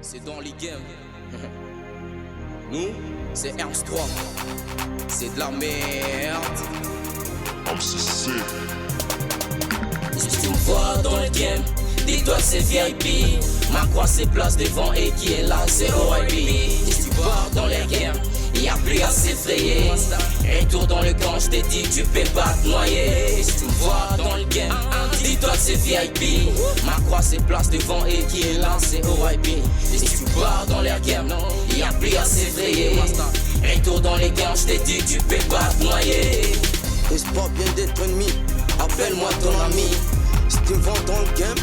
c'est dans les games. Nous, c'est Ernst 3. C'est de la merde. MCC. Si tu me vois dans le game, dis-toi que c'est VIP. Ma croix c'est place devant et qui est là c'est OIB. Si tu pars dans les games, y'a plus à s'effrayer. Retour dans le camp, je t'ai dit que tu peux pas te noyer. Si tu me vois dans le game, dis-toi que c'est VIP. Ma croix c'est place devant et qui est là c'est OIB. Et si tu pars dans les games, y'a plus à s'effrayer. Retour dans les camps, je t'ai dit que tu peux pas te noyer. Est-ce pas bien d'être ennemi? Appelle-moi ton ami. Si tu me vends dans le game,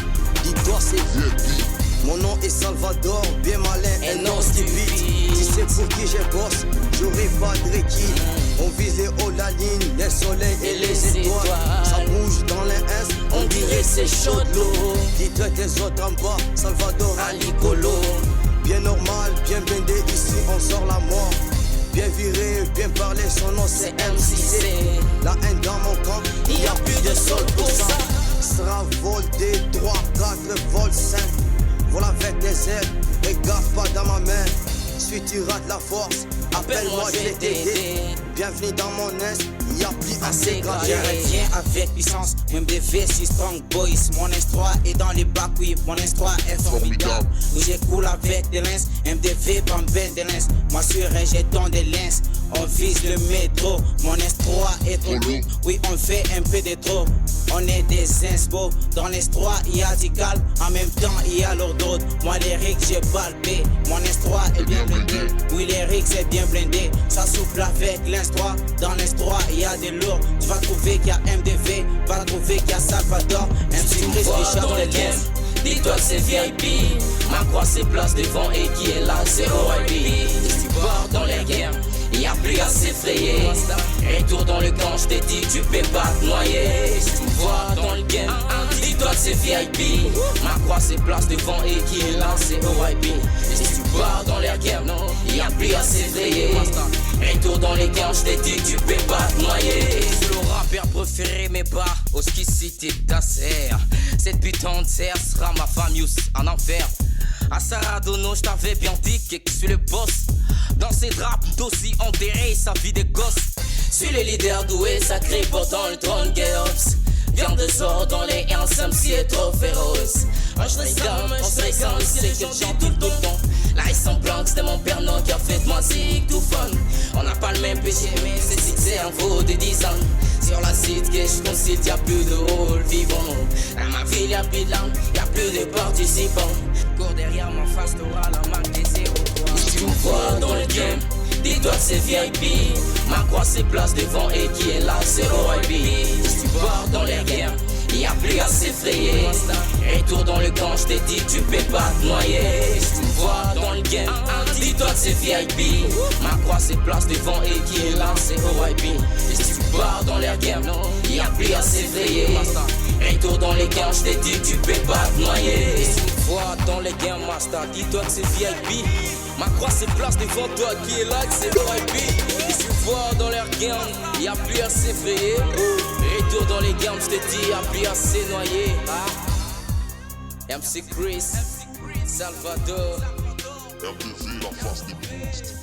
dis-toi c'est VIP. mon nom est Salvador, bien malin et non stupide. Si c'est pour qui j'ai bosse, j'aurai pas de requis. On vise les hauts, la ligne, les soleils et les étoiles. Ça bouge dans les S, On dirait c'est chaud de l'eau. dis-toi tes autres en bas, Salvador Alicolo. bien normal, bien blindé, ici on sort la mort. Bien viré, bien parlé, son nom c'est MCC. La haine dans mon camp, Y a plus de sol pour ça. sera vol des 3, 4, vol 5. Vol avec des ailes, regarde pas dans ma main. Si tu rates la force, appelle-moi, je vais t'aider. Bienvenue dans mon est, y'a plus assez grave. Je reviens avec puissance, MDV 6 strong boys. Mon S3 est dans les bacs, oui, mon S3 est formidable. Où j'écoule avec des lens, MDV bambin des lens. Moi sur j'ai dans des lens, on vise le métro. Mon S3 est trop lourd, oui, on fait un peu de trop. On est des inspo, dans l'S3 il y a du calme, en même temps il y a l'ordre. Moi les rigs j'ai palpé, mon S3 est bien blindé. Oui les rigs c'est bien blindé, ça souffle avec l'S3. Dans l'S3 il y a des lourds, tu vas trouver qu'il y a MDV, va trouver qu'il y a Salvador. Si tu me MC vois Chris dans le Richard game, dis-toi que c'est VIP. Ma croix c'est place devant et qui est là c'est OIB. Si tu pars dans les games, y'a plus à s'effrayer. Retour dans le camp, je t'ai dit que tu peux pas te noyer. Si tu me vois dans le game, dis-toi que c'est VIP. Ma croix c'est place devant et qui est là c'est OIB. Si tu pars dans les games, y'a plus à s'effrayer. Retour dans les camps, je t'ai dit que tu peux pas te noyer. C'est le rappeur préféré mais pas au ski cité d'Acer. Cette putain de serre sera ma femme Yous en enfer. À Saradono, je t'avais bien dit que je suis le boss. Dans ces draps d'aussi enterré sa vie de gosse. Suis le leader doué, sacré pourtant le trône Geops. Viens de sort dans les ensemble si est trop féroce. Un stressant, c'est que j'en tout le temps. La ressemblance c'était mon père non qui a fait de moi si tout fun. On n'a pas le même péché mais c'est si c'est un faux de 10 ans. Sur la site que je concite y'a plus de rôle vivant. Dans ma ville y'a plus de langue, y'a plus de participants. Cours derrière ma face t'auras la marque des 0. Si tu me vois dans le game, dis-toi que c'est VIP. Ma croix c'est place devant et qui est là c'est OIB. Si tu pars dans les games, y'a plus à s'effrayer. Retour dans le camp, je t'ai dit que tu peux pas te noyer. Si tu me vois dans le game, dis-toi que c'est VIP. Ma croix c'est place devant et qui est là c'est OIB. Et si tu pars dans les games, y'a plus à s'effrayer. Retour dans les camps, je t'ai dit que tu peux pas te noyer. Et si tu me vois dans les games, master, dis-toi que c'est VIP. Ma croix c'est place devant toi qui est là que c'est OIB. Et si tu me vois dans les games, y'a plus à s'effrayer. Retour dans les games, je t'ai dit y'a plus à se noyer. MC Chris, Salvador. MDV, la face des boosts.